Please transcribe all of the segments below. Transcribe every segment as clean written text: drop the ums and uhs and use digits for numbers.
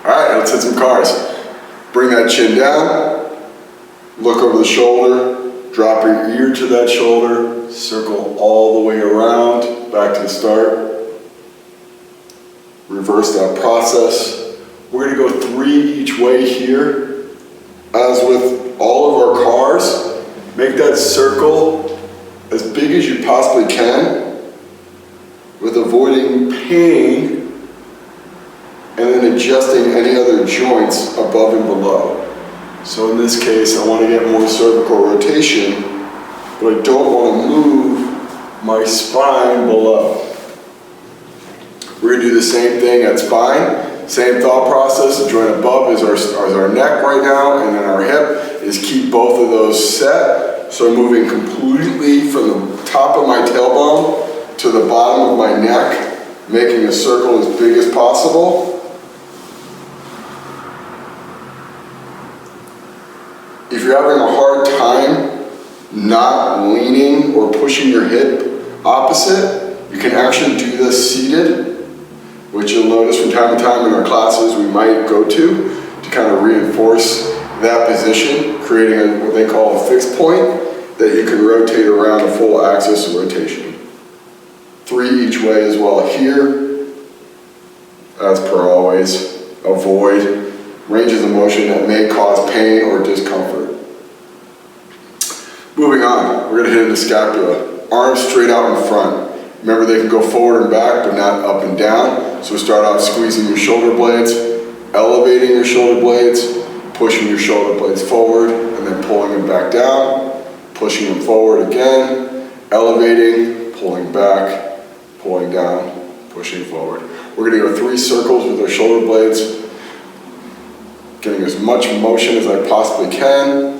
right, let's hit some cars. Bring that chin down, look over the shoulder, drop your ear to that shoulder, circle all the way around, back to the start. Reverse that process. We're gonna go 3 each way here. As with all of our cars, make that circle as big as you possibly can, with avoiding pain, and then adjusting any other joints above and below. So in this case, I want to get more cervical rotation, but I don't want to move my spine below. We're going to do the same thing at spine. Same thought process. The joint above is our neck right now, and then our hip is keep both of those set. So I'm moving completely from the top of my tailbone to the bottom of my neck, making a circle as big as possible. If you're having a hard time not leaning or pushing your hip opposite, you can actually do this seated, which you'll notice from time to time in our classes we might go to kind of reinforce that position, creating what they call a fixed point that you can rotate around a full axis of rotation. 3 each way as well here. As per always, avoid ranges of motion that may cause pain or discomfort. Moving on, we're going to hit into scapula. Arms straight out in front. Remember, they can go forward and back, but not up and down. So start off squeezing your shoulder blades, elevating your shoulder blades, pushing your shoulder blades forward, and then pulling them back down, pushing them forward again, elevating, pulling back, pulling down, pushing forward. We're going to go 3 circles with our shoulder blades, getting as much motion as I possibly can.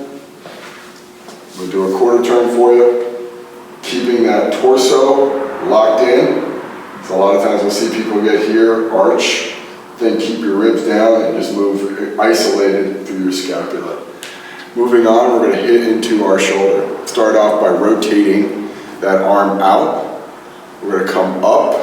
I'm going to do a quarter turn for you, keeping that torso locked in. So a lot of times we'll see people get here, arch, then keep your ribs down and just move isolated through your scapula. Moving on, we're going to hit into our shoulder. Start off by rotating that arm out. We're going to come up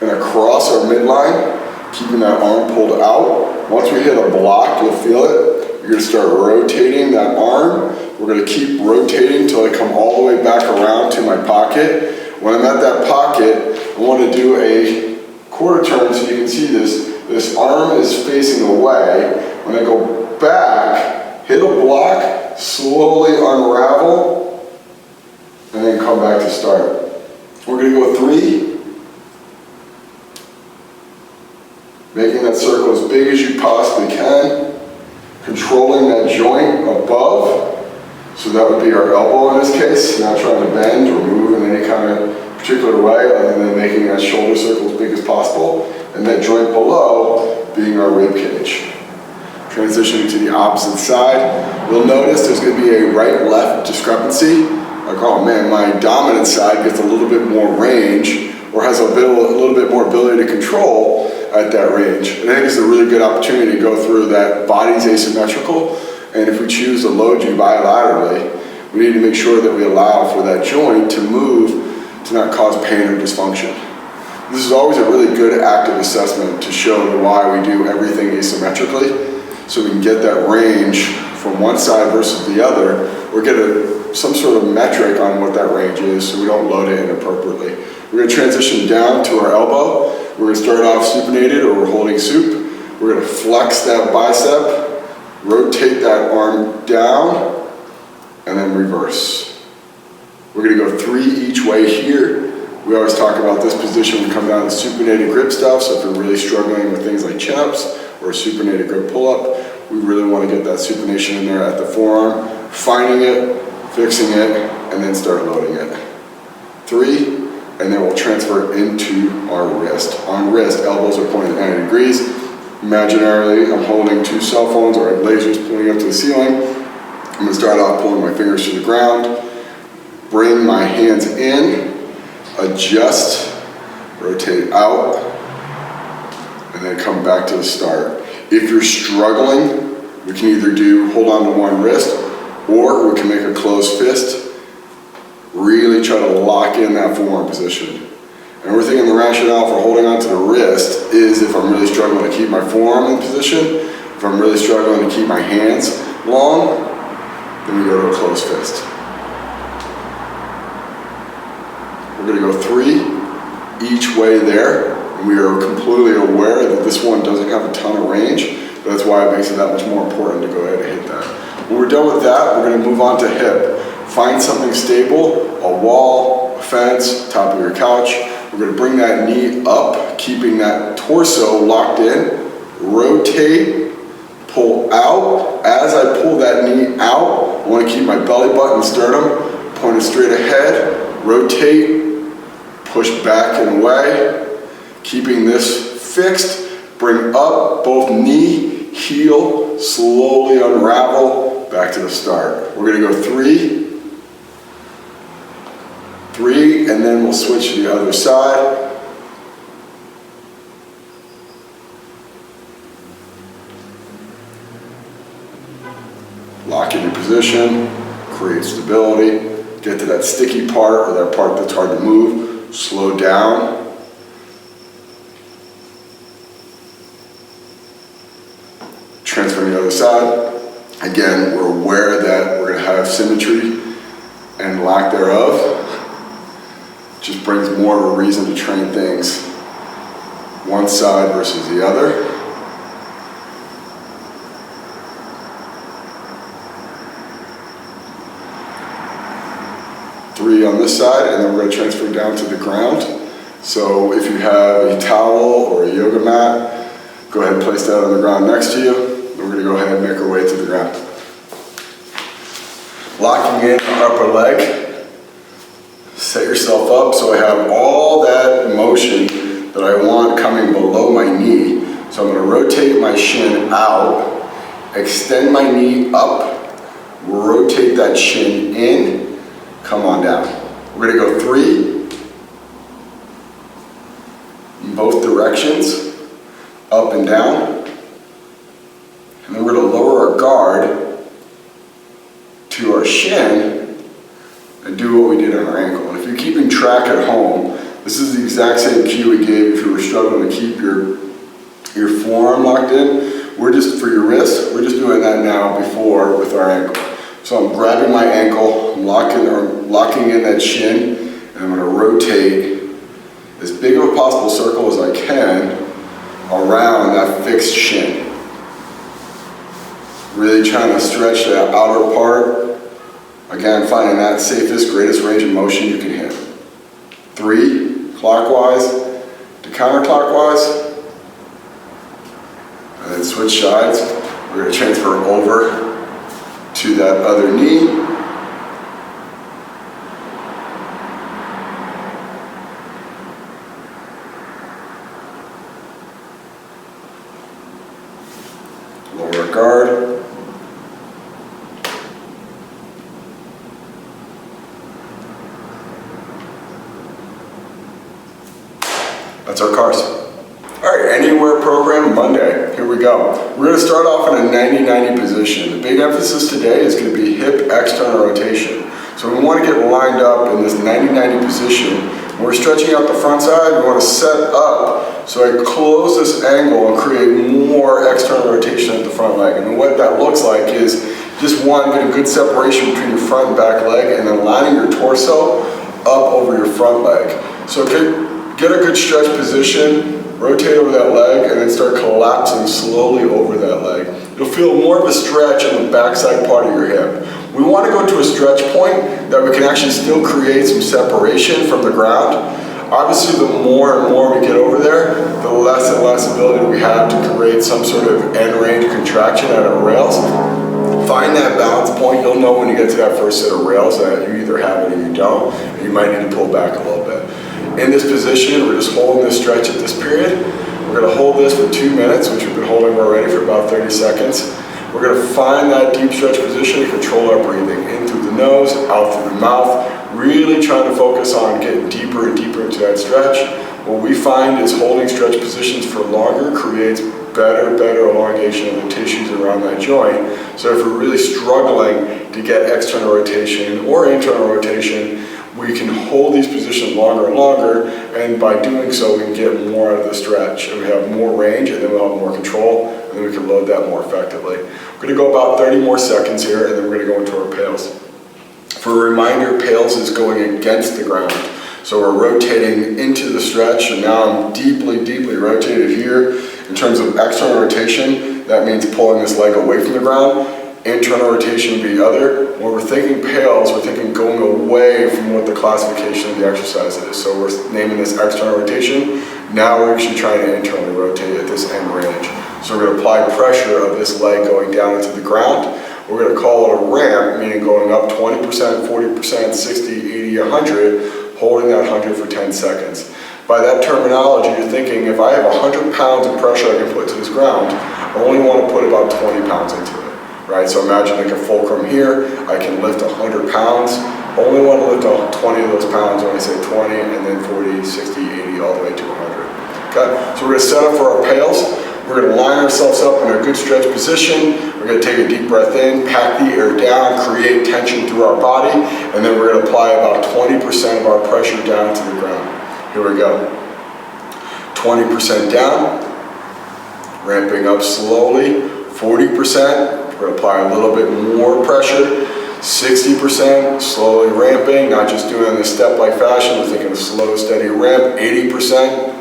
and across our midline, keeping that arm pulled out. Once we hit a block, you'll feel it. You're going to start rotating that arm. We're going to keep rotating until I come all the way back around to my pocket. When I'm at that pocket, I want to do a quarter turn so you can see this. This arm is facing away. When I go back, hit a block, slowly unravel, and then come back to start. We're going to go 3. Making that circle as big as you possibly can. Controlling that joint above. So that would be our elbow in this case. Not trying to bend or move in any kind of particular way other than making that shoulder circle as big as possible. And that joint below being our rib cage. Transitioning to the opposite side. You'll notice there's going to be a right-left discrepancy. Like, oh man, my dominant side gets a little bit more range or has a little bit more ability to control at that range. And I think it's a really good opportunity to go through that body's asymmetrical, and if we choose to load you bilaterally, we need to make sure that we allow for that joint to move to not cause pain or dysfunction. This is always a really good active assessment to show why we do everything asymmetrically, so we can get that range from one side versus the other, or get some sort of metric on what that range is so we don't load it inappropriately. We're going to transition down to our elbow. We're going to start off supinated, or we're holding sup. We're going to flex that bicep, rotate that arm down, and then reverse. We're going to go 3 each way here. We always talk about this position when we come down to supinated grip stuff, so if you're really struggling with things like chin-ups or a supinated grip pull-up, we really want to get that supination in there at the forearm, finding it, fixing it, and then start loading it. 3, and then we'll transfer into our wrist. On wrist, elbows are pointed 90 degrees. Imaginarily, I'm holding 2 cell phones or I have lasers pointing up to the ceiling. I'm going to start off pulling my fingers to the ground, bring my hands in, adjust, rotate out, and then come back to the start. If you're struggling, we can either hold on to one wrist, or we can make a closed fist. Really try to lock in that forearm position. And we're thinking the rationale for holding onto the wrist is if I'm really struggling to keep my forearm in position, if I'm really struggling to keep my hands long, then we go to a closed fist. We're going to go 3 each way there. And we are completely aware that this one doesn't have a ton of range, but that's why it makes it that much more important to go ahead and hit that. When we're done with that, we're going to move on to hip. Find something stable, a wall, a fence, top of your couch. We're going to bring that knee up, keeping that torso locked in. Rotate, pull out. As I pull that knee out, I want to keep my belly button, sternum pointed straight ahead. Rotate, push back and away. Keeping this fixed, bring up both knee, heel, slowly unravel, back to the start. We're going to go 3, and then we'll switch to the other side. Lock in your position, create stability, get to that sticky part or that part that's hard to move, slow down. Transfer to the other side. Again, we're aware that we're going to have symmetry and lack thereof. Just brings more of a reason to train things one side versus the other. Three on this side, and then we're going to transfer down to the ground. So if you have a towel or a yoga mat, go ahead and place that on the ground next to you. We're going to go ahead and make our way to the ground. Locking in the upper leg. Set yourself up so I have all that motion that I want coming below my knee. So I'm going to rotate my shin out, extend my knee up, rotate that shin in, come on down. We're going to go 3 in both directions, up and down. And then we're going to lower our guard to our shin and do what we did on our ankle. And if you're keeping track at home, this is the exact same cue we gave if you were struggling to keep your forearm locked in. We're just, for your wrist, we're just doing that now before with our ankle. So I'm grabbing my ankle, I'm locking in that shin, and I'm going to rotate as big of a possible circle as I can around that fixed shin. Really trying to stretch that outer part. Again, finding that safest, greatest range of motion you can hit. 3 clockwise to counterclockwise. And then switch sides. We're going to transfer over to that other knee. Lower guard. That's our cars. All right, anywhere program Monday. Here we go. We're going to start off in a 90-90 position. The big emphasis today is going to be hip external rotation. So we want to get lined up in this 90-90 position. When we're stretching out the front side, we want to set up so I close this angle and create more external rotation at the front leg. And what that looks like is just one, getting good separation between your front and back leg, and then lining your torso up over your front leg. So get a good stretch position, rotate over that leg, and then start collapsing slowly over that leg. You'll feel more of a stretch on the backside part of your hip. We want to go to a stretch point that we can actually still create some separation from the ground. Obviously, the more and more we get over there, the less and less ability we have to create some sort of end range contraction at our rails. Find that balance point. You'll know when you get to that first set of rails that you either have it or you don't, and you might need to pull back a little bit. In this position, we're just holding this stretch at this period. We're going to hold this for 2 minutes, which we've been holding already for about 30 seconds. We're going to find that deep stretch position and control our breathing. In through the nose, out through the mouth. Really trying to focus on getting deeper and deeper into that stretch. What we find is holding stretch positions for longer creates better elongation of the tissues around that joint. So if we're really struggling to get external rotation or internal rotation, we can hold these positions longer and longer, and by doing so, we can get more out of the stretch, and we have more range, and then we'll have more control, and then we can load that more effectively. We're gonna go about 30 more seconds here, and then we're gonna go into our pails. For a reminder, pails is going against the ground. So we're rotating into the stretch, and now I'm deeply, deeply rotated here. In terms of external rotation, that means pulling this leg away from the ground. Internal rotation would be the other. When we're thinking pails, we're thinking going away from what the classification of the exercise is. So we're naming this external rotation. Now we're actually trying to internally rotate at this end range. So we're going to apply pressure of this leg going down into the ground. We're going to call it a ramp, meaning going up 20%, 40%, 60, 80, 100, holding that 100 for 10 seconds. By that terminology, you're thinking if I have 100 pounds of pressure I can put to this ground, I only want to put about 20 pounds into it, right? So imagine like a fulcrum here, I can lift 100 pounds, only want to lift 20 of those pounds when I say 20, and then 40, 60, 80, all the way to 100. Okay, so we're going to set up for our pails. We're going to line ourselves up in a good stretch position. We're going to take a deep breath in, pack the air down, create tension through our body, and then we're going to apply about 20% of our pressure down to the ground. Here we go. 20% down, ramping up slowly. 40%, we're going to apply a little bit more pressure. 60%, slowly ramping, not just doing it in a step-like fashion, we're thinking a slow, steady ramp. 80%.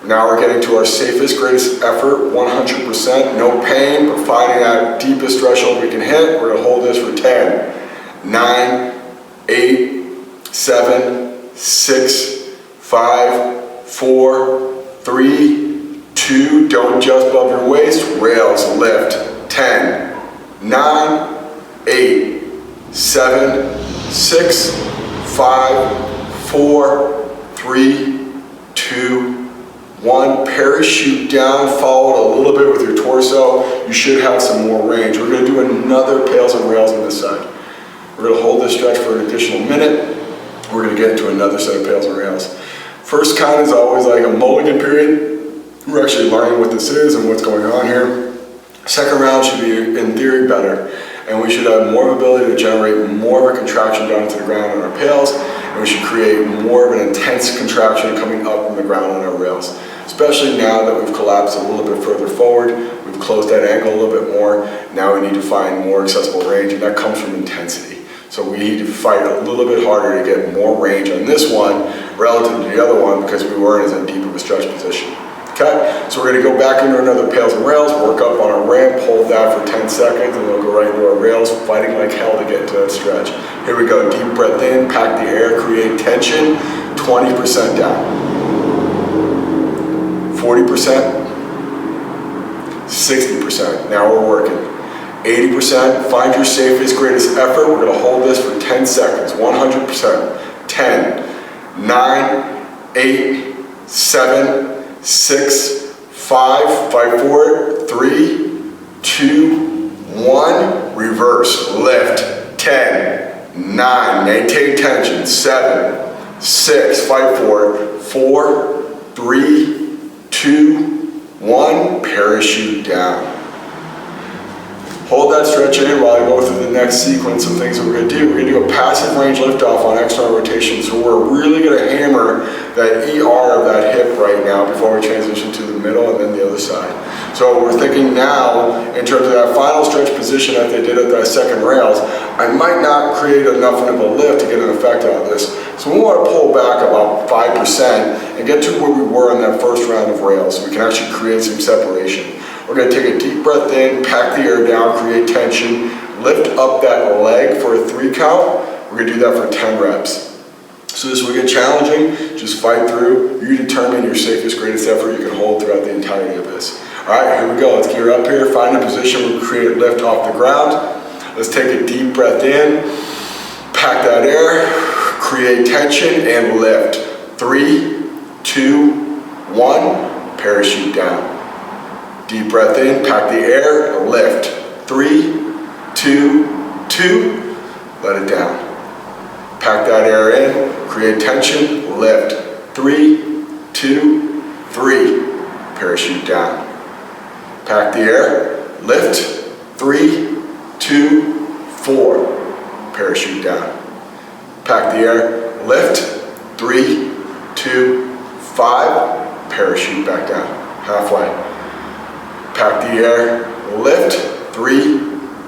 Now we're getting to our safest, greatest effort, 100%, no pain, but finding that deepest threshold we can hit. We're gonna hold this for 10, 9, 8, 7, 6, 5, 4, 3, 2, don't just above your waist, rails, lift, 10, 9, 8, 7, 6, 5, 4, 3, 2, 1, parachute down, follow it a little bit with your torso. You should have some more range. We're going to do another pails and rails on this side. We're going to hold this stretch for an additional minute. We're going to get into another set of pails and rails. First kind is always like a mulligan period. We're actually learning what this is and what's going on here. Second round should be, in theory, better. And we should have more of ability to generate more of a contraction down into the ground on our pails. And we should create more of an intense contraction coming up from the ground on our rails. Especially now that we've collapsed a little bit further forward, we've closed that ankle a little bit more, now we need to find more accessible range, and that comes from intensity. So we need to fight a little bit harder to get more range on this one relative to the other one because we weren't as in deep of a stretch position. Okay, so we're going to go back into another pails and rails, work up on our ramp, hold that for 10 seconds, and we'll go right into our rails, fighting like hell to get into that stretch. Here we go, deep breath in, pack the air, create tension, 20% down. 40%, 60%, now we're working. 80%, find your safest, greatest effort. We're going to hold this for 10 seconds, 100%. 10, 9, 8, 7, 6, 5, fight for it, 3, 2, 1, reverse, lift, 10, 9, maintain tension, 7, 6, fight for it, 4, 3, 2, 1, parachute down. Hold that stretch in while I go through the next sequence of things that we're going to do. We're going to do a passive range liftoff on external rotation. So we're really going to hammer that ER of that hip right now before we transition to the middle and then the other side. So we're thinking now, in terms of that final stretch position that they did at that second rails, I might not create enough of a lift to get an effect out of this. So we want to pull back about 5% and get to where we were in that first round of rails so we can actually create some separation. We're going to take a deep breath in, pack the air down, create tension, lift up that leg for a 3 count. We're going to do that for 10 reps. So this will get challenging, just fight through. You determine your safest, greatest effort you can hold throughout the entirety of this. All right, here we go. Let's gear up here, find a position where we create a lift off the ground. Let's take a deep breath in, pack that air, create tension, and lift. 3, 2, 1, parachute down. Deep breath in, pack the air, lift. 3, 2, 2, let it down. Pack that air in, create tension, lift. 3, 2, 3, parachute down. Pack the air, lift. 3, 2, 4, parachute down. Pack pack the air, lift, 3, 2, 5, parachute back down, halfway. Pack the air, lift, 3,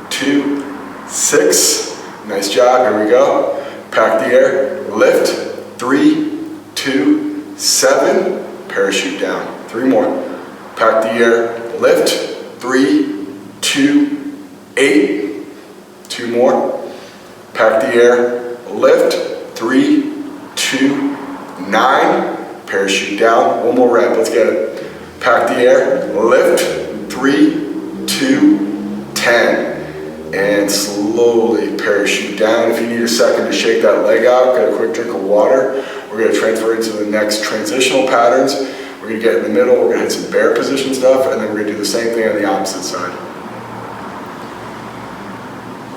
2, 6, nice job, here we go. Pack the air, lift, 3, 2, 7, parachute down, 3 more. Pack the air, lift, 3, 2, 8, 2 more. Pack the air, lift, 3, 2, 9, parachute down, 1 more rep, let's get it. Pack the air, lift, 3, 2, 10, and slowly parachute down. If you need a second to shake that leg out, get a quick drink of water. We're gonna transfer into the next transitional patterns. We're gonna get in the middle, we're gonna hit some bear position stuff, and then we're gonna do the same thing on the opposite side.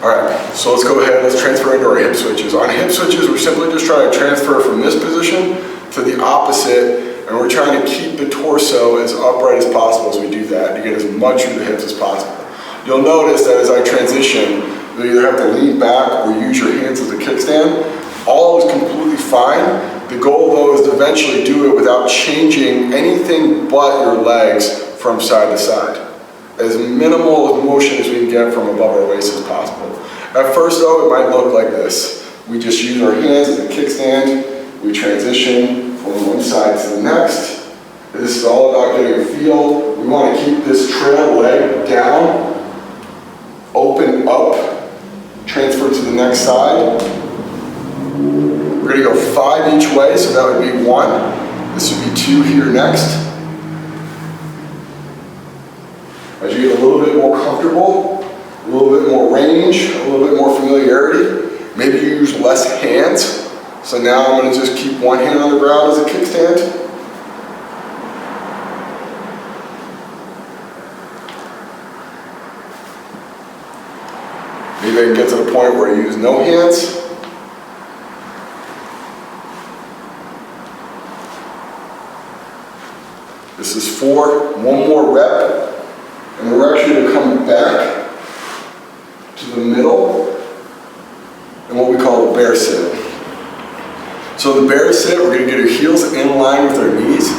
All right, so let's go ahead, let's transfer into our hip switches. On hip switches, we're simply just trying to transfer from this position to the opposite, and we're trying to keep the torso as upright as possible as we do that, to get as much through the hips as possible. You'll notice that as I transition, you'll either have to lean back or use your hands as a kickstand. All is completely fine. The goal though is to eventually do it without changing anything but your legs from side to side. As minimal of motion as we can get from above our waist as possible. At first though, it might look like this. We just use our hands as a kickstand. We transition from one side to the next. This is all about getting a feel. We want to keep this trail leg down, open up, transfer to the next side. We're going to go 5 each way, so that would be 1. This would be 2 here next. As you get a little bit more comfortable, a little bit more range, a little bit more familiarity, maybe you use less hands. So now I'm going to just keep one hand on the ground as a kickstand. Maybe I can get to the point where I use no hands. This is 4, 1 more rep. And we're actually going to come back to the middle and what we call the bear sit. So the bear sit, we're going to get our heels in line with our knees.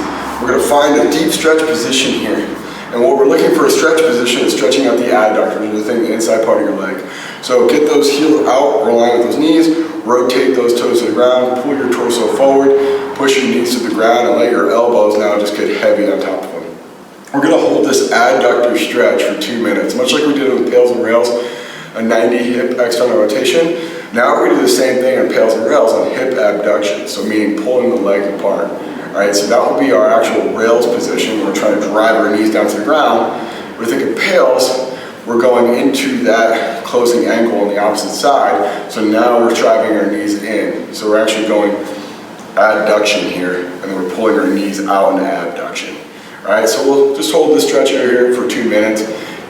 We're going to find a deep stretch position here. And what we're looking for a stretch position is stretching out the adductors, which is the thing, the inside part of your leg. So get those heels out, align with those knees, rotate those toes to the ground, pull your torso forward, push your knees to the ground, and let your elbows now just get heavy on top of them. We're going to hold this adductor stretch for 2 minutes, much like we did with pails and rails, a 90 hip external rotation. Now we're going to do the same thing on pails and rails on hip abduction, so meaning pulling the leg apart. All right, so that will be our actual rails position. We're trying to drive our knees down to the ground. We're thinking pails, we're going into that closing angle on the opposite side. So now we're driving our knees in. So we're actually going adduction here, and then we're pulling our knees out into abduction. All right, so we'll just hold this stretch here for 2 minutes.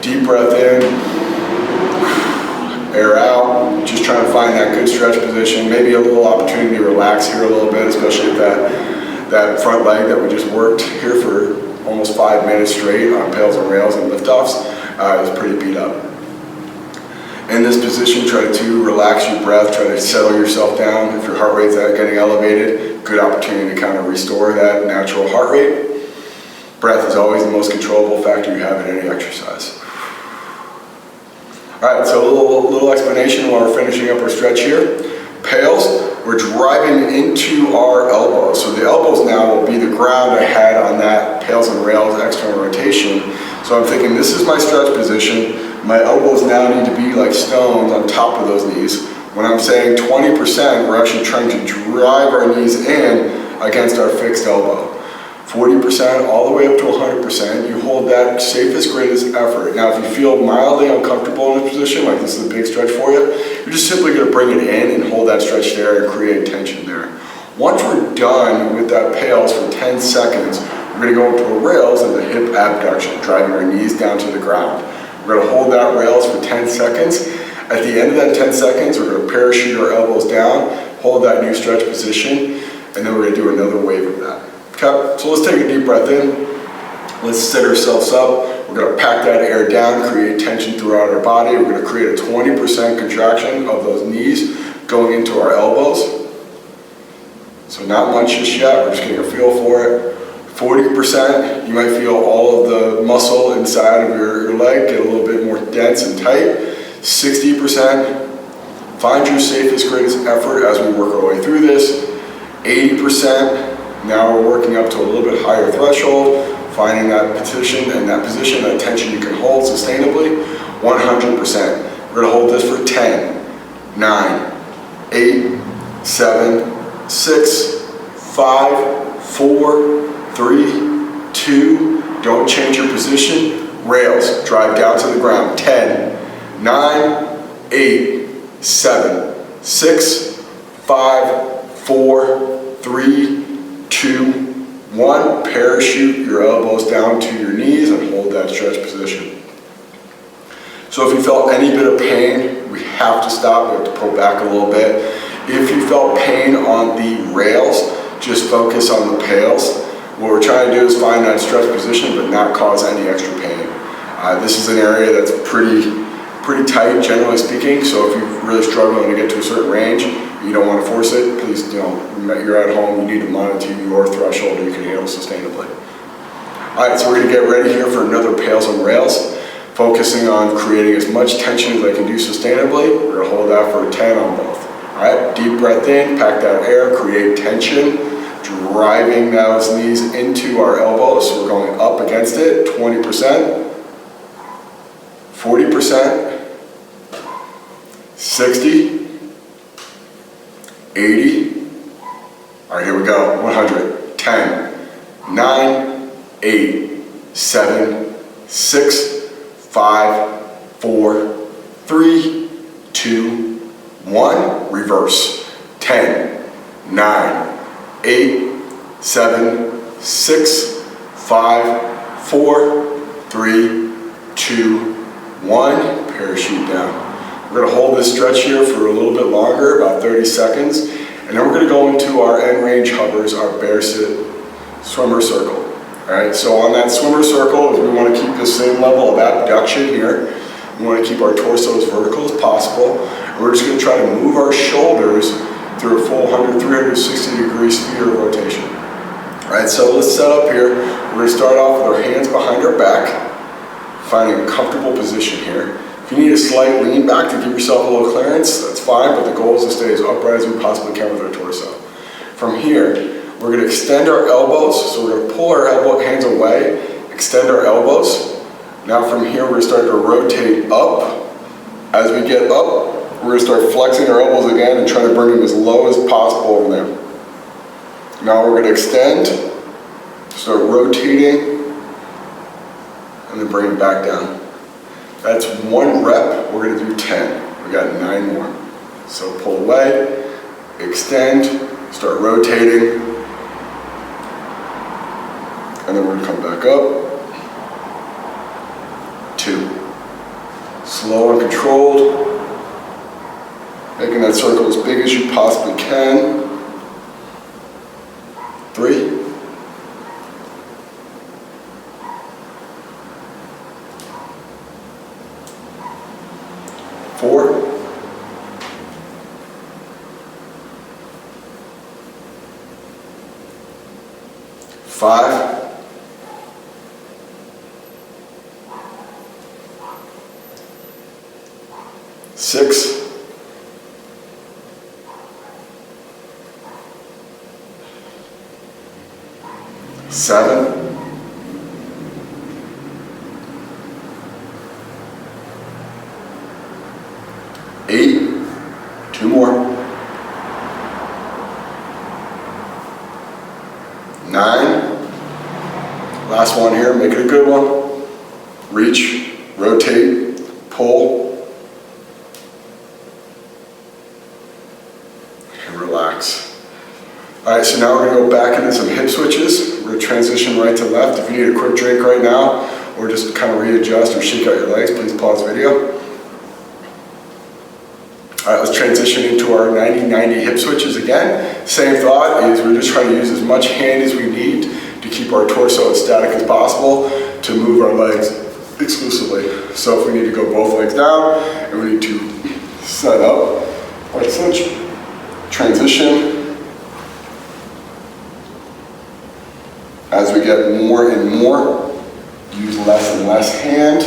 Deep breath in, air out. Just trying to find that good stretch position. Maybe a little opportunity to relax here a little bit, especially if that front leg that we just worked here for almost 5 minutes straight on pails and rails and liftoffs is pretty beat up. In this position, try to relax your breath, try to settle yourself down. If your heart rate's getting elevated, good opportunity to kind of restore that natural heart rate. Breath is always the most controllable factor you have in any exercise. All right, so a little explanation while we're finishing up our stretch here. Pails, we're driving into our elbows. So the elbows now will be the ground I had on that pails and rails external rotation. So I'm thinking this is my stretch position. My elbows now need to be like stones on top of those knees. When I'm saying 20%, we're actually trying to drive our knees in against our fixed elbow. 40% all the way up to 100%, you hold that safest, greatest effort. Now, if you feel mildly uncomfortable in this position, like this is a big stretch for you, you're just simply going to bring it in and hold that stretch there and create tension there. Once we're done with that pails for 10 seconds, we're going to go into a rails and the hip abduction, driving our knees down to the ground. We're going to hold that rails for 10 seconds. At the end of that 10 seconds, we're going to parachute our elbows down, hold that new stretch position, and then we're going to do another wave of that. Okay, so let's take a deep breath in. Let's set ourselves up. We're going to pack that air down, create tension throughout our body. We're going to create a 20% contraction of those knees going into our elbows. So not much just yet, we're just getting a feel for it. 40%, you might feel all of the muscle inside of your leg get a little bit more dense and tight. 60%, find your safest, greatest effort as we work our way through this. 80%, now we're working up to a little bit higher threshold, finding that position, that tension you can hold sustainably. 100%. We're gonna hold this for 10, 9, 8, 7, 6, 5, 4, 3, 2, don't change your position. Rails, drive down to the ground. 10, 9, 8, 7, 6, 5, 4, 3, 2, 1. Parachute your elbows down to your knees and hold that stretch position. So if you felt any bit of pain, we have to stop. We have to pull back a little bit. If you felt pain on the rails, just focus on the pails. What we're trying to do is find that stretch position but not cause any extra pain. This is an area that's pretty tight, generally speaking, so if you're really struggling to get to a certain range, you don't want to force it, please, you're at home, you need to monitor your threshold you can handle sustainably. All right, so we're going to get ready here for another pails and rails, focusing on creating as much tension as I can do sustainably. We're going to hold that for 10 on both. All right, deep breath in, pack that air, create tension, driving those knees into our elbows. So we're going up against it, 20%, 40%, 60, 80, all right, here we go, 100, 10, 9, 8, 7, 6, 5, 4, 3, 2, 1, reverse, 10, 9, 8, 7, 6, 5, 4, 3, 2, 1, parachute down. We're going to hold this stretch here for a little bit longer, about 30 seconds, and then we're going to go into our end range hovers, our bear sit swimmer circle. All right, so on that swimmer circle, we want to keep the same level of abduction here. We want to keep our torso as vertical as possible. And we're just going to try to move our shoulders through a full 360 degree sphere of rotation. All right, so let's set up here. We're going to start off with our hands behind our back, finding a comfortable position here. If you need a slight lean back to give yourself a little clearance, that's fine, but the goal is to stay as upright as we possibly can with our torso. From here, we're going to extend our elbows, so we're going to pull our hands away, extend our elbows. Now from here, we're going to start to rotate up. As we get up, we're going to start flexing our elbows again and try to bring them as low as possible over there. Now we're going to extend, start rotating, and then bring it back down. That's 1 rep, we're going to do 10. We got 9 more. So pull away, extend, start rotating, and then we're going to come back up. 2. Slow and controlled, making that circle as big as you possibly can. 3. 4. 5. 6. 7. 8. 2 more. 9. Last one here, make it a good one. Reach, rotate, pull, and relax. All right, so now we're going to go back into some hip switches. We're going to transition right to left. If you need a quick drink right now, or just kind of readjust or shake out your legs, please pause the video. All right, let's transition into our 90-90 hip switches again. Same thought is we're just trying to use as much hand as we need to keep our torso as static as possible to move our legs exclusively. So if we need to go both legs down and we need to set up our switch, transition, and more. Use less and less hand.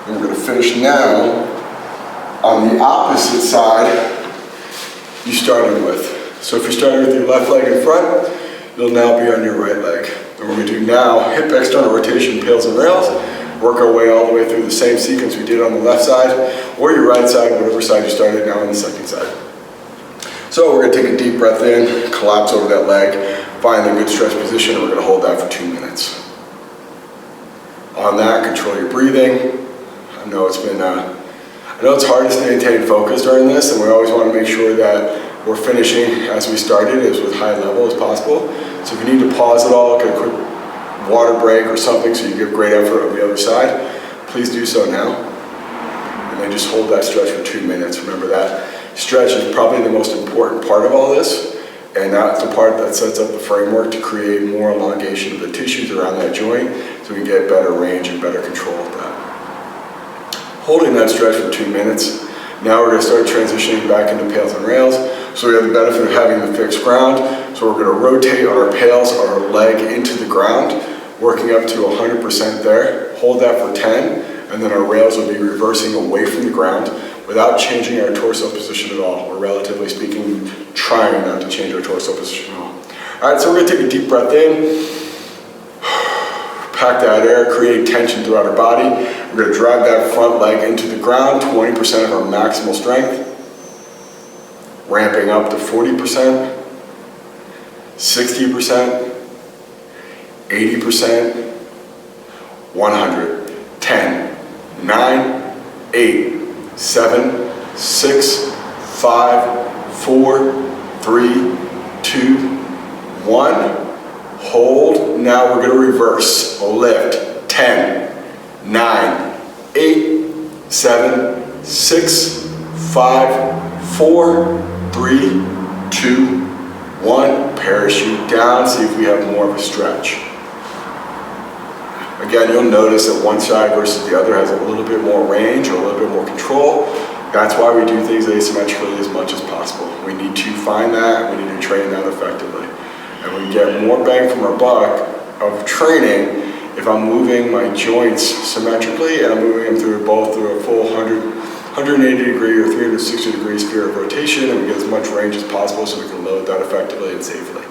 And we're going to finish now on the opposite side you started with. So if you started with your left leg in front, you'll now be on your right leg. And we're going to do now hip external rotation, pails and rails. Work our way all the way through the same sequence we did on the left side, or your right side, whatever side you started now on the second side. So we're going to take a deep breath in, collapse over that leg, find a good stretch position, and we're going to hold that for 2 minutes. On that, control your breathing. I know it's hard to maintain focus during this, and we always want to make sure that we're finishing as we started, as with high level as possible. So if you need to pause at all, get a quick water break or something so you give great effort on the other side, please do so now. And then just hold that stretch for 2 minutes. Remember that stretch is probably the most important part of all this, and that's the part that sets up the framework to create more elongation of the tissues around that joint so we can get better range and better control of that. Holding that stretch for 2 minutes. Now we're going to start transitioning back into pails and rails. So we have the benefit of having the fixed ground. So we're going to rotate our pails, our leg into the ground, working up to 100% there. Hold that for 10, and then our rails will be reversing away from the ground without changing our torso position at all, or relatively speaking, trying not to change our torso position at all. All right, so we're going to take a deep breath in. Pack that air, create tension throughout our body. We're going to drive that front leg into the ground, 20% of our maximal strength. Ramping up to 40%, 60%, 80%, 100, 10, 9, 8, 7, 6, 5, 4, 3, 2, 1. Hold. Now we're going to reverse. Lift. 10, 9, 8, 7, 6, 5, 4, 3, 2, 1. Parachute down. See if we have more of a stretch. Again, you'll notice that one side versus the other has a little bit more range or a little bit more control. That's why we do things asymmetrically as much as possible. We need to find that, and we need to train that effectively. And we get more bang from our buck of training if I'm moving my joints symmetrically and I'm moving them through a full 180 degree or 360 degree sphere of rotation, and we get as much range as possible so we can load that effectively and safely.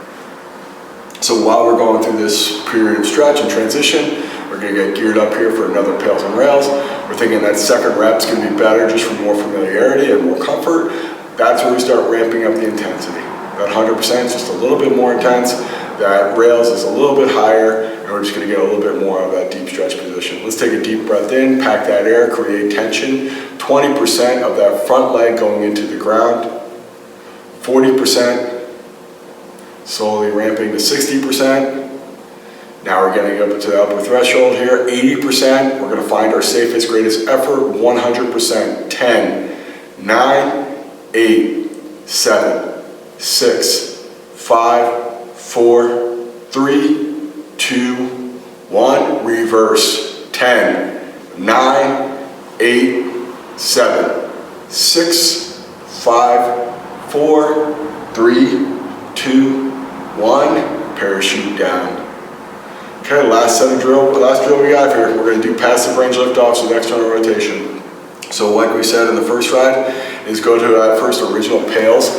So while we're going through this period of stretch and transition, we're going to get geared up here for another pails and rails. We're thinking that second rep's going to be better just for more familiarity and more comfort. That's where we start ramping up the intensity. That 100% is just a little bit more intense. That rails is a little bit higher, and we're just going to get a little bit more of that deep stretch position. Let's take a deep breath in, pack that air, create tension. 20% of that front leg going into the ground. 40%, slowly ramping to 60%. Now we're getting up to the upper threshold here. 80%, we're going to find our safest, greatest effort. 100%. 10, 9, 8, 7, 6, 5, 4, 3, 2, 1. Reverse. 10, 9, 8, 7, 6, 5, 4, 3, 2, 1. Parachute down. Okay, last drill we got here. We're going to do passive range liftoffs with external rotation. So like we said in the first ride, is go to that first original pails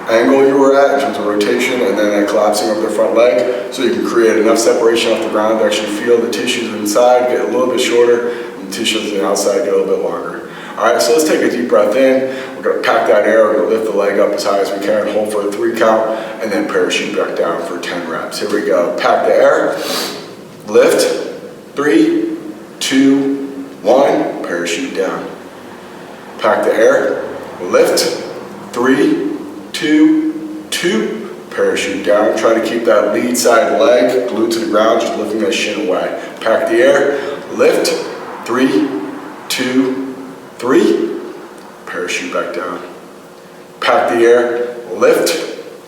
angle you were at in terms of rotation, and then that collapsing of the front leg, so you can create enough separation off the ground to actually feel the tissues inside get a little bit shorter, and the tissues on the outside get a little bit longer. All right, so let's take a deep breath in. We're going to pack that air. We're going to lift the leg up as high as we can, hold for a 3 count, and then parachute back down for 10 reps. Here we go. Pack the air. Lift. 3, 2, 1. Parachute down. Pack the air. Lift. 3, 2, 2. Parachute down. Try to keep that lead side leg glued to the ground, just lifting that shin away. Pack the air. Lift. 3, 2, 3. Parachute back down. Pack the air. Lift.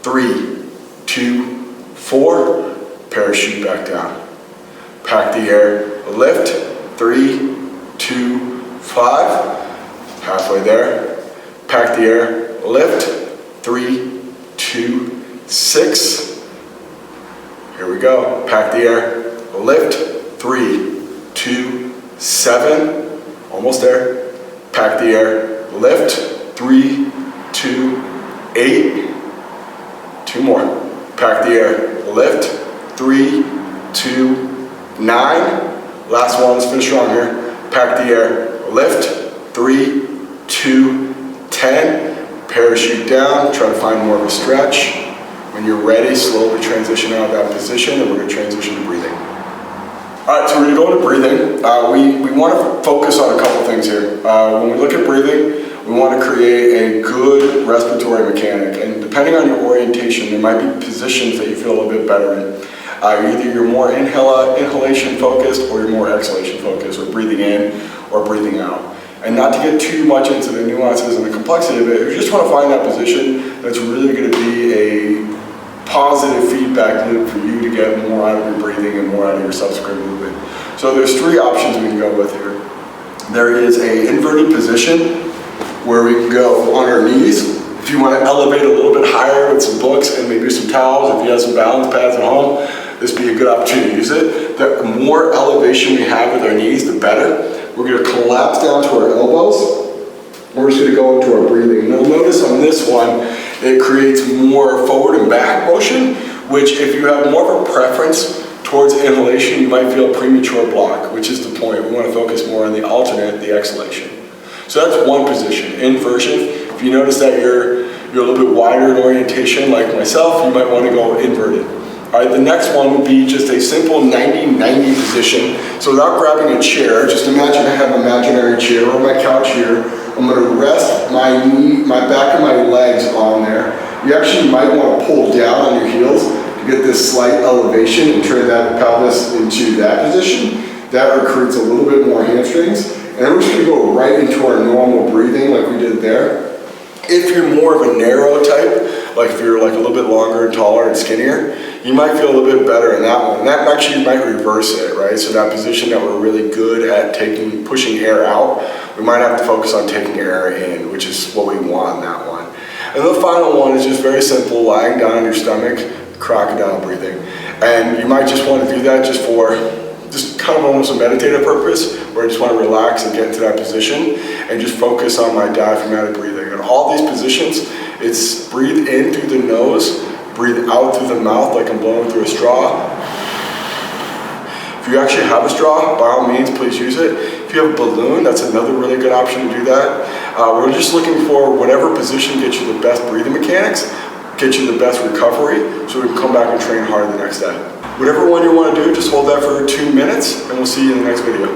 3, 2, 4, parachute back down. Pack the air, lift, 3, 2, 5, halfway there. Pack the air, lift, 3, 2, 6. Here we go. Pack the air, lift, 3, 2, 7. Almost there. Pack the air, lift, 3, 2, 8. 2 more. Pack the air, lift, 3, 2, 9. Last one, let's finish strong here. Pack the air, lift, 3, 2, 10. Parachute down, try to find more of a stretch. When you're ready, slowly transition out of that position, and we're going to transition to breathing. All right, so we're going to go into breathing. We want to focus on a couple things here. When we look at breathing, we want to create a good respiratory mechanic, and depending on your orientation, there might be positions that you feel a little bit better in. Either you're more inhalation focused or you're more exhalation focused, or breathing in or breathing out. And not to get too much into the nuances and the complexity of it, you just want to find that position that's really going to be a positive feedback loop for you to get more out of your breathing and more out of your subsequent movement. So there's 3 options we can go with here. There is an inverted position where we can go on our knees. If you want to elevate a little bit higher with some books and maybe some towels, if you have some balance pads at home, this would be a good opportunity to use it. The more elevation we have with our knees, the better. We're going to collapse down to our elbows. We're just going to go into our breathing. Now notice on this one, it creates more forward and back motion, which if you have more of a preference towards inhalation, you might feel a premature block, which is the point. We want to focus more on the alternate, the exhalation. So that's one position, inversion. If you notice that you're a little bit wider in orientation like myself, you might want to go inverted. All right, the next one would be just a simple 90-90 position. So without grabbing a chair, just imagine I have an imaginary chair or my couch here. I'm going to rest my back of my legs on there. You actually might want to pull down on your heels to get this slight elevation and turn that pelvis into that position. That recruits a little bit more hamstrings. And then we're just going to go right into our normal breathing like we did there. If you're more of a narrow type, like if you're like a little bit longer and taller and skinnier, you might feel a little bit better in that one. And that actually might reverse it, right? So that position that we're really good at pushing air out, we might have to focus on taking air in, which is what we want in that one. And the final one is just very simple, lying down on your stomach, crocodile breathing. And you might just want to do that just kind of almost a meditative purpose, where I just want to relax and get into that position and just focus on my diaphragmatic breathing. And all these positions, it's breathe in through the nose, breathe out through the mouth like I'm blowing through a straw. If you actually have a straw, by all means, please use it. If you have a balloon, that's another really good option to do that. We're just looking for whatever position gets you the best breathing mechanics, get you the best recovery, so we can come back and train hard the next day. Whatever one you want to do, just hold that for 2 minutes, and we'll see you in the next video.